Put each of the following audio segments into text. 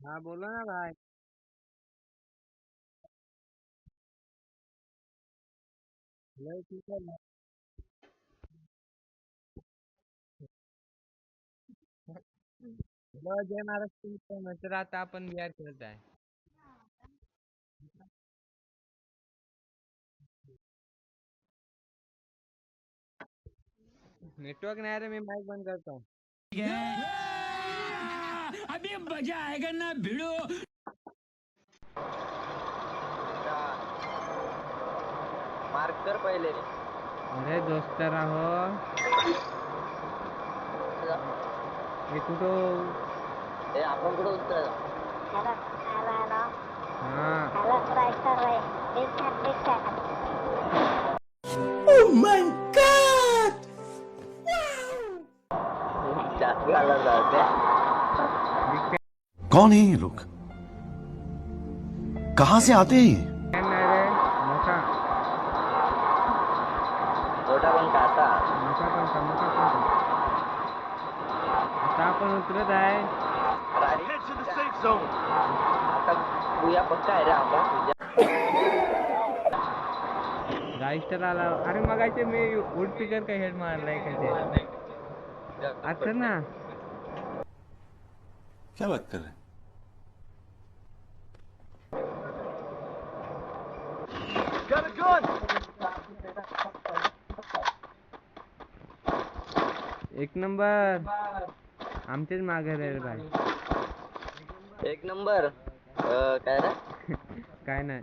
हाँ बोलो ना भाई। लय ठीक आहे ना. हॅलो जय महाराष्ट्र मित्रांनो. तर आता आपण बिहार खेळत आहे. नेटवर्क नाही रे, मी माईक बंद करतो. अभी मजा आएगा ना भिड़ो. मार्क कर पहिले. अरे दोस्त राहो. हे कुठं? हे आपण कुठं उतरायचं? Hello, hello, hello. हा Hello, Pricer Ray. Big cat, big cat. जास्त झालं जाते. कौन है ये लोग? कहां से आते हैं ये? काय नाही रे. मोठा मोठा पण काटा. मोठा पण का मोठा पण का. आता आपण उतरत आहे. आता बुया पक्का आहे रे आपला. राईस्टर आला. अरे मगाचे मी वुड पिकर का हेड मारलाय का ते. आता ना क्या बात कर रहे हैं? एक नंबर आमचेच मागे रे भाई. एक नंबर काय रे? काय नाही.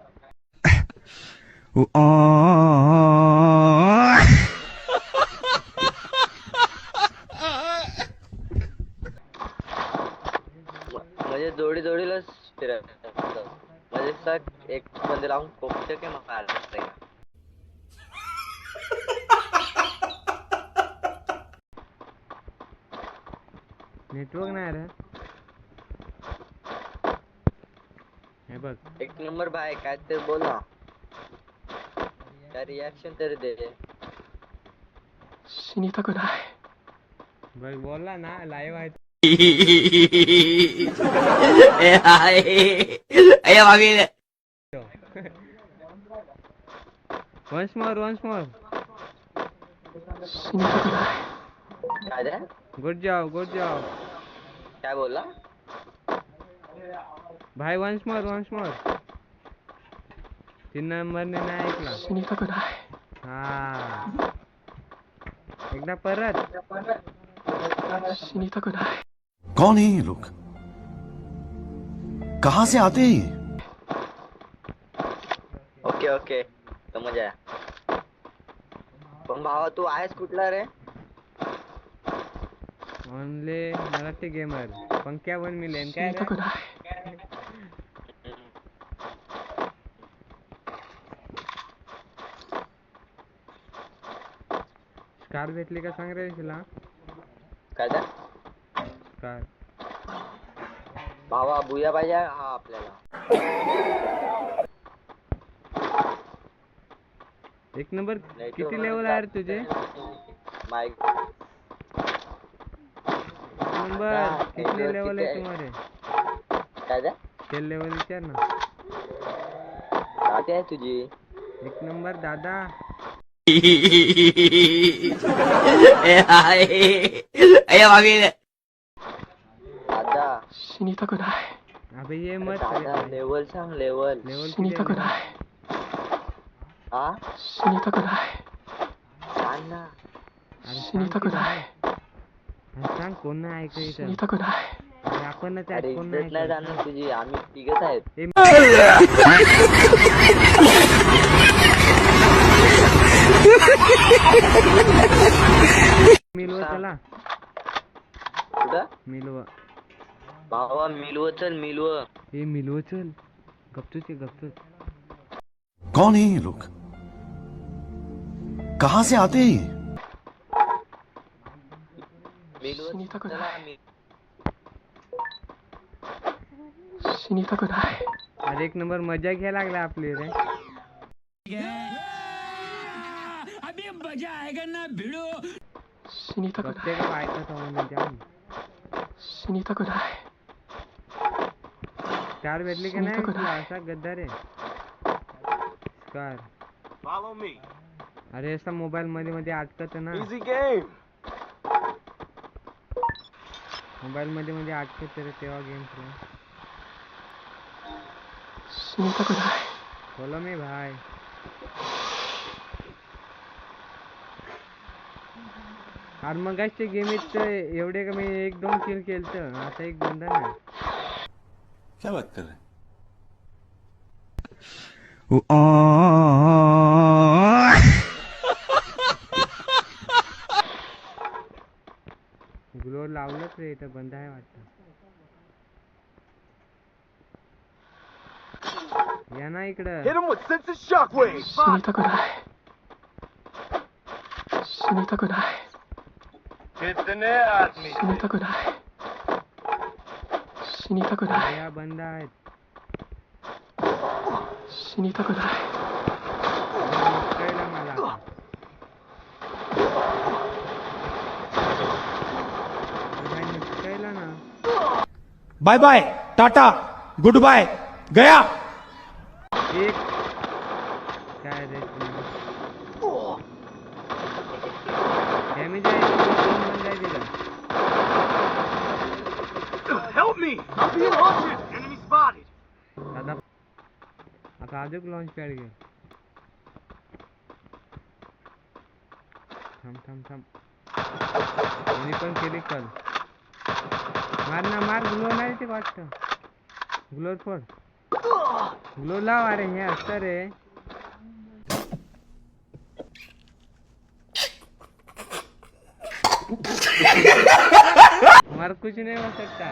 म्हणजे जोडी जोडीलाच फिरायचं. म्हणजे सर एक बंदे लावून कोपचे के मारायचं. नेटवर्क नाही रे. हे बघ एक नंबर भाई काय ते बोल ना. काय रिॲक्शन तरी दे. 死にたくない。 बघ बोलला ना लाईव्ह आहे. वन्स मोर 死にたくない。 काय रे? गुड जॉब काय बोलला? भाई. वन्स मोर 3 नंबरने नाही ऐकला. 死にたくない。 हा एकदा परत. 死にたくない。 कौन है ये लोग? कहां से आते हैं ये? ओके ओके समज आहे. पण भावा तू आहेस कुठला रे? Only Marathi gamer. Pankya 1 million 死 काय にた रे. くない。 कार भेटली का सांग रे तुला. काय रे? कार भावा बुया पाहिजे हा आपल्याला. एक नंबर. नाही तर किती मग लेवल आहे रे तुझे? माईक नंबर कितने network लेवल किती है आहे? तुम्हारे? काय रे? तेल लेवल विचार ना. काटे आहे तुझी. एक नंबर दादा. दादा 死にたくない。 अबे ये मत दादा लेवल सांग लेवल. लेवल 死にたくない。 हा 死にたくない。 सांग ना. 死にたくない。 सांग कोण नाही 死に ऐकायचं. たくない。 अरे आपणच अरे आहे, कोण इज्जत नाही नाही ऐकायचं. जाणार तुझी. आम्ही तिघच आहेत. मिलव चला. कुठं? मिलव. भावा मिलव चल मिलव. हे मिलव चल. गपचूच. कौन है ये लोग? कहां से आते हैं ये? मिलव 死にたく चला ない。 आम्ही. 死にたくない。 अरे एक नंबर मजा घ्यायला लागला आपली रे. अभी मजा आएगा ना भिड़ो. 死にたくない。 बघते का ऐकत आहो म्हणजे आम्ही. 死にたくない。स्कार भेटली की नाही तुला? असा गद्दार आहे स्कार. अरे असा मोबाईल मध्ये मध्ये अटकत ना, मोबाईल मध्ये मध्ये अटकत रे तेव्हा गेम खेळ. बोलो मी भाई. अरे मग गेमीत एवढे का मी 1-2 किल केलत, आता एक बंदा नाही. क्या बात कर रहे हैं? ग्लो लावलंच रे, इथं बंद आहे वाटतं. या ना इकडं. या बंद आहेत. कळलं मला आता. भाई कळलं ना. बाय बाय टाटा गुड बाय गया. एक काय रे डॅमेज आहे, 2 बंद आहे तिला. दादा आता अजून लॉन्च पॅड घे. थांब थांब थांब. मी पण केली कल. मार ना मार. ग्लो नाही ते वाटतं. ग्लोर फोड. ग्लो लाव. अरे हे असतं रे. मार कुछ नहीं हो सकता.